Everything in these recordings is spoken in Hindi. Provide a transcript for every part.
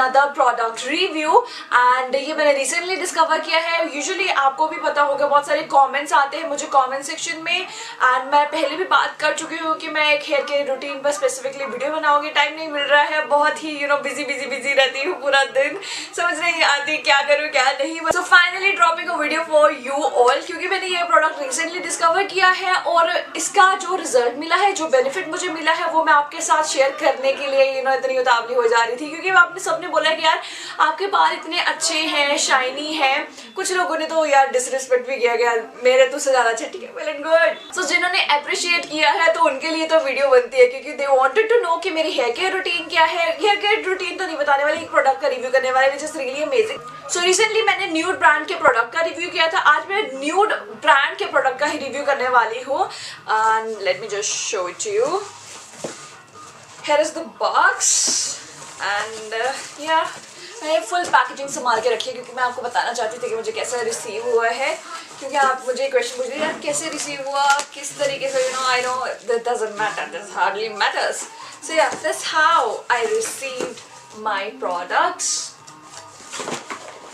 अनदर प्रोडक्ट रिव्यू एंड ये मैंने रिसेंटली डिस्कवर किया है। यूजुअली आपको भी पता होगा बहुत सारे कमेंट्स आते हैं मुझे कमेंट सेक्शन में एंड मैं पहले भी बात कर चुकी हूँ कि मैं एक हेयर केयर रूटीन पर स्पेसिफिकली वीडियो बनाऊंगी। टाइम नहीं मिल रहा है, बहुत ही बिजी रहती हूँ पूरा दिन, समझ नहीं आती क्या करूँ क्या नहीं। So finally dropping a video for you all क्योंकि मैंने ये प्रोडक्ट रिसेंटली डिस्कवर किया है और इसका जो रिजल्ट मिला है, जो बेनिफिट मुझे मिला है वो मैं आपके साथ शेयर करने के लिए इतनी उतावली हो जा रही थी क्योंकि आपने सबने बोला कि यार आपके बाल इतने अच्छे हैं, शाइनी हैं। कुछ लोगों ने तो यार डिसरिस्पेक्ट भी किया गया, मेरे तो से ज्यादा अच्छे, ठीक है, वेल एंड गुड। सो जिन्होंने अप्रिशिएट किया है तो उनके लिए तो वीडियो बनती है क्योंकि दे वांटेड टू नो कि मेरी हेयर केयर रूटीन क्या है। हेयर केयर रूटीन तो नहीं बताने वाली, एक प्रोडक्ट का रिव्यू करने वाले, which is really amazing. So recently मैंने न्यूड ब्रांड के प्रोडक्ट का रिव्यू किया था, आज मैं न्यूड ब्रांड के प्रोडक्ट का ही रिव्यू करने वाली हूँ। Let me just show it to you. Here is the box and yeah, मैंने फुल पैकेजिंग संभाल के रखी है क्योंकि मैं आपको बताना चाहती थी कि मुझे कैसा रिसीव हुआ है, क्योंकि आप मुझे क्वेश्चन पूछ रहे हैं यार कैसे रिसीव हुआ, किस तरीके से, I know that doesn't matter, this hardly matters. So yeah, that's how I received my products.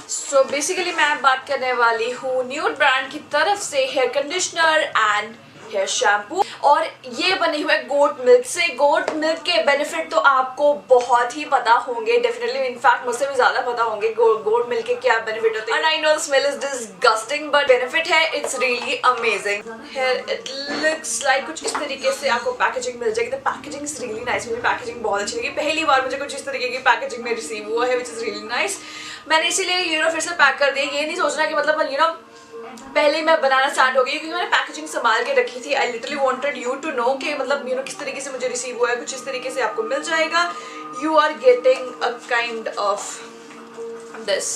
So basically मैं बात करने वाली हूँ न्यूड ब्रांड की तरफ से hair conditioner and hair shampoo और ये बने हुए गोट मिल्क से। गोट मिल्क के बेनिफिट तो आपको बहुत ही पता होंगे, डेफिनेटली, इनफैक्ट मुझसे भी ज्यादा पता होंगे गोट मिल्क के क्या बेनिफिट होते हैं। And I know the smell is disgusting but benefit है, it's really amazing. Here it looks like कुछ इस तरीके से आपको पैकेजिंग मिल जाएगी। The packaging is really nice, मुझे पैकेजिंग बहुत अच्छी लगी। पहली बार मुझे कुछ इस तरीके की पैकेजिंग में रिसीव हुआ है विच इज रियली नाइस। मैंने इसीलिए फिर से पैक कर दिया, ये नहीं सोचना कि मतलब पहले ही मैं बनाना स्टार्ट हो गई क्योंकि मैंने पैकेजिंग संभाल के रखी थी। I literally wanted you to know कि मतलब किस तरीके से मुझे रिसीव हुआ है, कुछ इस तरीके से आपको मिल जाएगा। You are getting a kind of this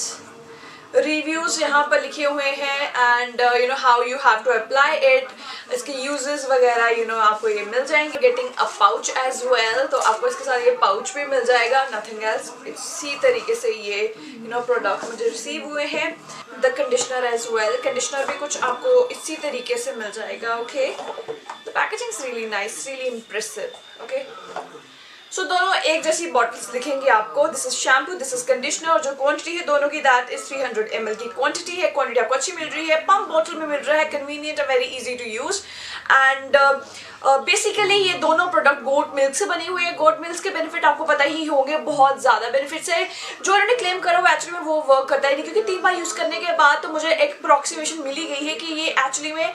reviews यहाँ पर लिखे हुए हैं and how you have to apply it, इसके यूजेस वगैरह आपको ये मिल जाएंगे। Getting a pouch as well, तो आपको इसके साथ ये पाउच भी मिल जाएगा, नथिंग एल्स। इसी तरीके से ये प्रोडक्ट मुझे रिसीव हुए हैं। The conditioner as well, conditioner भी कुछ आपको इसी तरीके से मिल जाएगा। Okay, the packaging is really nice, really impressive. Okay, so दोनों एक जैसी बॉटल्स दिखेंगी आपको। This is shampoo, this is conditioner और जो क्वांटिटी है दोनों की दैट इज 300 ml की क्वांटिटी है। क्वांटिटी आपको अच्छी मिल रही है, पंप बॉटल में मिल रहा है, कन्वीनियंट है, very easy to use. And basically ये दोनों प्रोडक्ट गोट मिल्क से बनी हुई है। गोट मिल्क के बेनिफिट आपको पता ही होंगे, बहुत ज़्यादा बेनिफिट्स है। जो उन्होंने क्लेम करा वो एक्चुअली में वो वर्क करता है नहीं, क्योंकि 3 बार यूज़ करने के बाद तो मुझे एक अप्रॉक्सीमेशन मिली गई है कि ये एक्चुअली में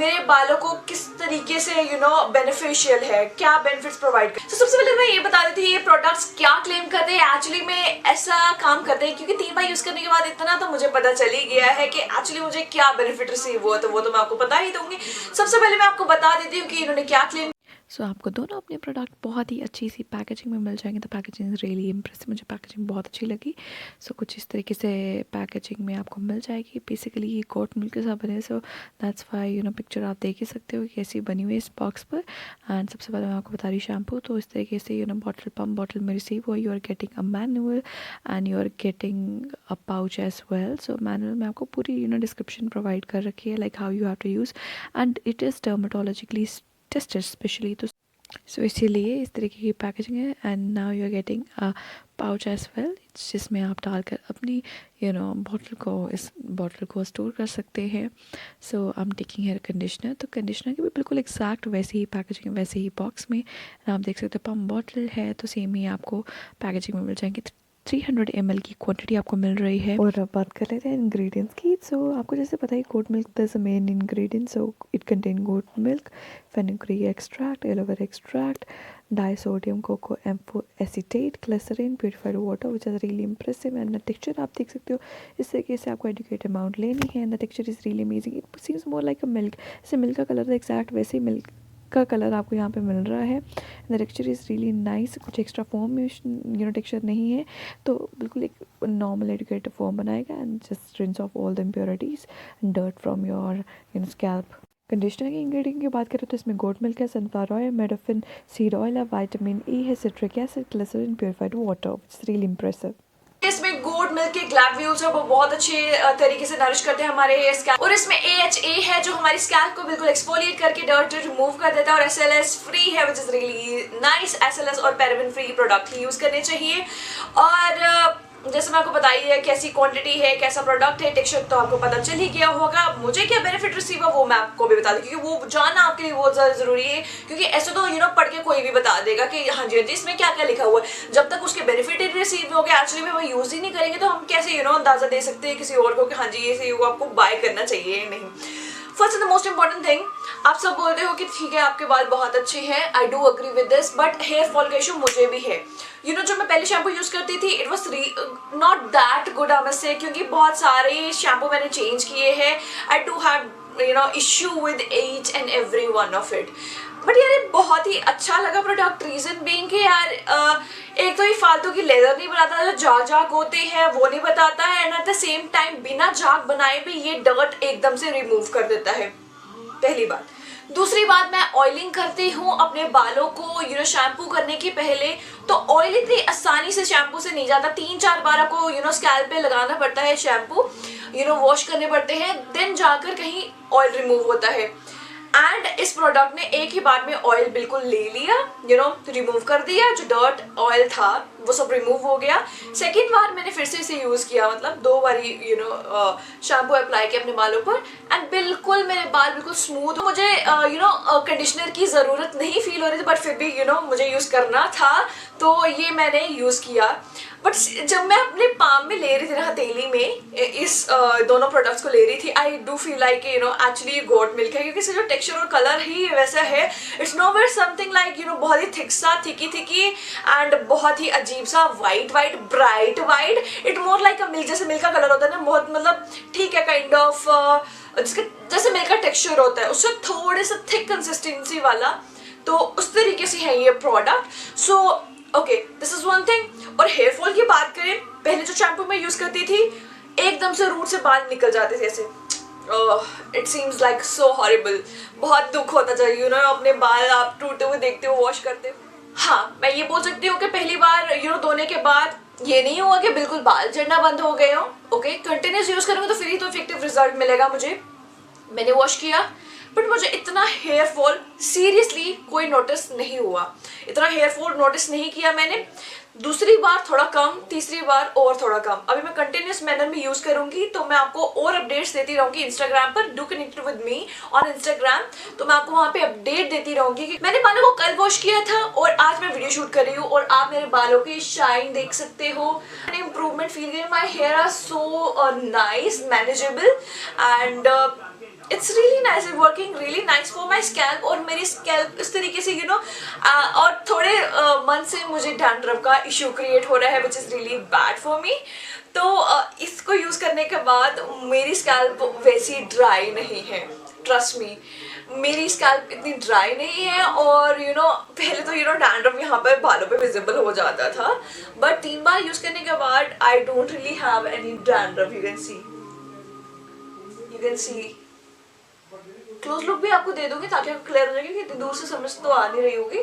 मेरे बालों को किस तरीके से बेनिफिशियल है, क्या बेनिफिट्स प्रोवाइड कर। तो सबसे पहले मैं ये बता देती हूँ ये प्रोडक्ट्स क्या क्लेम करते हैं। एक्चुअली में ऐसा काम करते हैं क्योंकि 3 बार यूज़ करने के बाद इतना तो मुझे पता चल ही गया है कि एक्चुअली मुझे क्या बेनिफिट रिसीव हुआ, तो वो तो मैं आपको बता ही दूंगी। सबसे पहले मैं आपको बता देती हूँ कि इन्होंने क्या क्लेम। सो आपको दोनों अपने प्रोडक्ट बहुत ही अच्छी सी पैकेजिंग में मिल जाएंगे। तो पैकेजिंग इज़ रियली इम्प्रेसिव, मुझे पैकेजिंग बहुत अच्छी लगी। सो कुछ इस तरीके से पैकेजिंग में आपको मिल जाएगी। बेसिकली ये गोट मिल्क के साथ बने, सो दैट्स वाई पिक्चर आप देख ही सकते हो कैसी बनी हुई है इस बॉक्स पर। एंड सबसे पहले मैं आपको बता रही शैम्पू, तो इस तरीके से बॉटल पम्प बॉटल में रिसीव हुआ। You are getting a manual and you are getting a pouch as well. So manual में आपको पूरी डिस्क्रिप्शन प्रोवाइड कर रखी है, like how you have to use and it is dermatologically tested specially. तो सो इसीलिए इस तरीके की पैकेजिंग है। And now you are getting a pouch as well, जिसमें आप डालकर अपनी इस बॉटल को स्टोर कर सकते हैं। So I am taking hair conditioner, तो कंडीशनर की भी बिल्कुल एग्जैक्ट वैसे ही पैकेजिंग, वैसे ही बॉक्स में। आप देख सकते हो पम्प बॉटल है तो सेम ही आपको पैकेजिंग में मिल जाएंगे। 300 ml की क्वांटिटी आपको मिल रही है। और अब बात कर लेते हैं इंग्रेडिएंट्स की। सो आपको जैसे पता है goat milk that's a main ingredient, so it contain goat milk, fenugreek extract, aloe vera extract, disodium cocoa acetate, glycerine, purified water which is really impressive. And the texture आप देख सकते हो, इस तरीके से आपको एडुकेट अमाउंट लेनी है। And the texture is really amazing, it seems more like a milk. जैसे मिल्क का कलर एग्जैक्ट वैसे ही मिल्क का कलर आपको यहाँ पे मिल रहा है। The texture is really nice, कुछ एक्स्ट्रा फॉर्म में टेक्सचर नहीं है, तो बिल्कुल एक नॉर्मल एडुकेटेड फॉर्म बनाएगा। And just rinse off all the impurities and dirt from your scalp. Conditioner के इंग्रेडिएंट की बात करें तो इसमें गोट मिल्क है, sunflower oil, meadowfoam seed oil है, विटामिन ई है, citric acid, glycerine, purified water, it's really impressive. इसमें गोट मिल्क के ग्लैब्यूल्स है वो बहुत अच्छे तरीके से नरिश करते हैं हमारे स्कैल्प, और इसमें AHA है जो हमारी स्कैल्प को बिल्कुल एक्सफोलिएट करके डर्ट रिमूव कर देता है, और SLS फ्री है which is really nice. SLS और पैराबेन फ्री प्रोडक्ट ही यूज करने चाहिए। और जैसे मैं आपको बताई है कैसी क्वांटिटी है, कैसा प्रोडक्ट है, टेक्सचर तो आपको पता चल ही गया होगा। मुझे क्या बेनिफिट रिसीव है वो मैं आपको भी बता दूं, क्योंकि वो जानना आपके लिए बहुत ज़्यादा जरूरी है। क्योंकि ऐसे तो पढ़ के कोई भी बता देगा कि हाँ जी इसमें क्या क्या लिखा हुआ है, जब तक उसके बेनिफिट ही रिसीव हो गया, एक्चुअली में वो यूज़ ही नहीं करेंगे तो हम कैसे अंदाजा दे सकते हैं किसी और को कि हाँ जी ये आपको बाय करना चाहिए नहीं। First and the most important thing, आप सब बोलते हो कि ठीक है आपके बाल बहुत अच्छे हैं, I do agree with this, but here fall का इशू मुझे भी है। जो मैं पहले शैम्पू यूज करती थी it was not that good I must say, क्योंकि बहुत सारे शैम्पू मैंने चेंज किए हैं। I do have issue with each and every one of it, but यार ये बहुत ही अच्छा लगा प्रोडक्ट। रीजन बीइंग कि यार एक तो ये फालतू की लेदर नहीं बनाता, जो जाग होते हैं वो नहीं बताता है, and at the same time बिना जाग बनाए भी ये डर्ट एकदम से रिमूव कर देता है, पहली बात। दूसरी बात, मैं ऑयलिंग करती हूँ अपने बालों को शैम्पू करने के पहले, तो ऑयल इतनी आसानी से शैम्पू से नहीं जाता, 3-4 बार आपको स्कैल्प पे लगाना पड़ता है शैम्पू, वॉश करने पड़ते हैं, देन जाकर कहीं ऑयल रिमूव होता है। एंड इस प्रोडक्ट ने एक ही बार में ऑयल बिल्कुल ले लिया, रिमूव कर दिया, जो डर्ट ऑयल था वो सब रिमूव हो गया। सेकेंड बार मैंने फिर से इसे यूज़ किया, मतलब 2 बारी शैम्पू अप्लाई किया अपने बालों पर, एंड बिल्कुल मेरे बाल बिल्कुल स्मूथ। मुझे कंडीशनर की ज़रूरत नहीं फील हो रही थी, बट फिर भी मुझे यूज़ करना था तो ये मैंने यूज़ किया। बट जब मैं अपने पाम में ले रही थी ना, हथेली में इस दोनों प्रोडक्ट्स को ले रही थी, I do feel like actually goat milk है, क्योंकि इसका जो टेक्सचर और कलर ही वैसा है। इट्स नोवेयर समथिंग लाइक बहुत ही थिक सा, थिकी एंड बहुत ही अजीब सा white bright white. It more like a milk, जैसे मिल्क का कलर होता है ना, बहुत मतलब ठीक है, काइंड ऑफ जिसके जैसे मिल्क का टेक्सचर होता है उससे थोड़े से थिक कंसिस्टेंसी वाला, तो उस तरीके से है ये product. So okay, this is one thing. और हेयर फॉल की बात करें, पहले जो शैम्पू मैं यूज करती थी एकदम से रूट से बाल निकल जाते थे ऐसे, it seems like so horrible. बहुत दुख होता था अपने बाल आप टूटे हुए देखते हो, वॉश करते हो। हाँ, मैं ये बोल सकती हूँ कि पहली बार धोने के बाद ये नहीं हुआ कि बिल्कुल बाल झड़ना बंद हो गए हो। ओके, कंटिन्यूस यूज करूँगा तो फिर ही तो इफेक्टिव रिजल्ट मिलेगा मुझे। मैंने वॉश किया बट मुझे इतना हेयर फॉल सीरियसली कोई नोटिस नहीं हुआ, इतना हेयर फॉल नोटिस नहीं किया मैंने। दूसरी बार थोड़ा कम, तीसरी बार और थोड़ा कम। अभी मैं कंटिन्यूस मैनर में यूज करूंगी तो मैं आपको और अपडेट्स देती रहूंगी इंस्टाग्राम पर। Do connect with me on Instagram, तो मैं आपको वहां पे अपडेट देती रहूंगी कि मैंने बालों को कल वॉश किया था और आज मैं वीडियो शूट कर रही हूँ, और आप मेरे बालों की शाइन देख सकते हो। मैंने इंप्रूवमेंट फील किया, my hair are so nice, manageable and it's really nice, working really nice for my scalp. और मेरी स्कैल्प इस तरीके से और थोड़े मंथ से मुझे डैंड्रफ का इशू क्रिएट हो रहा है विच is really bad for me. तो इसको यूज़ करने के बाद मेरी स्कैल्प वैसी ड्राई नहीं है, ट्रस्ट मी, मेरी स्कैल्प इतनी ड्राई नहीं है। और पहले तो डैंड्रफ यहाँ पर बालों पे विजिबल हो जाता था, बट 3 बार यूज़ करने के बाद I don't really have any dandruff. You can see close look भी आपको दे दूंगी ताकि आपको क्लियर हो जाएगी, कि इतनी दूर से समझ तो आ नहीं रही होगी।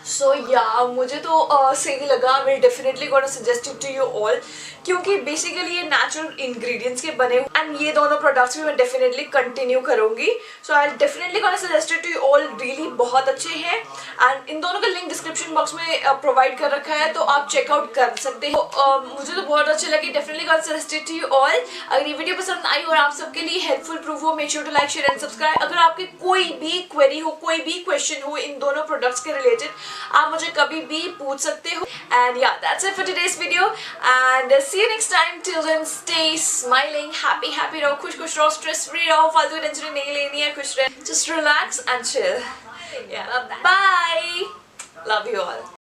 सो या मुझे तो सही लगा। Will definitely gonna suggest it to you all, क्योंकि बेसिकली ये नेचुरल इंग्रेडिएंट्स के बने हुए, एंड ये दोनों प्रोडक्ट्स भी मैं डेफिनेटली कंटिन्यू करूंगी। So I definitely gonna suggest it to you all, really बहुत अच्छे हैं। एंड इन दोनों का लिंक डिस्क्रिप्शन बॉक्स में प्रोवाइड कर रखा है, तो आप चेकआउट कर सकते हो। मुझे तो बहुत अच्छे लगे, definitely gonna suggest it to you all. अगर ये वीडियो पसंद आई और आप सबके लिए हेल्पफुल प्रूफ हो, make sure to like, share and subscribe. अगर आपकी कोई भी क्वेरी हो, कोई भी क्वेश्चन हो इन दोनों प्रोडक्ट्स के रिलेटेड, आप मुझे कभी भी पूछ सकते हो। And yeah that's it for today's video, and see you next time. Till then stay smiling, happy रहो, खुश रहो, स्ट्रेस फ्री रहो, फालतू टेंशन नहीं लेनी है, खुश रहे, just relax and chill. Bye, love you all.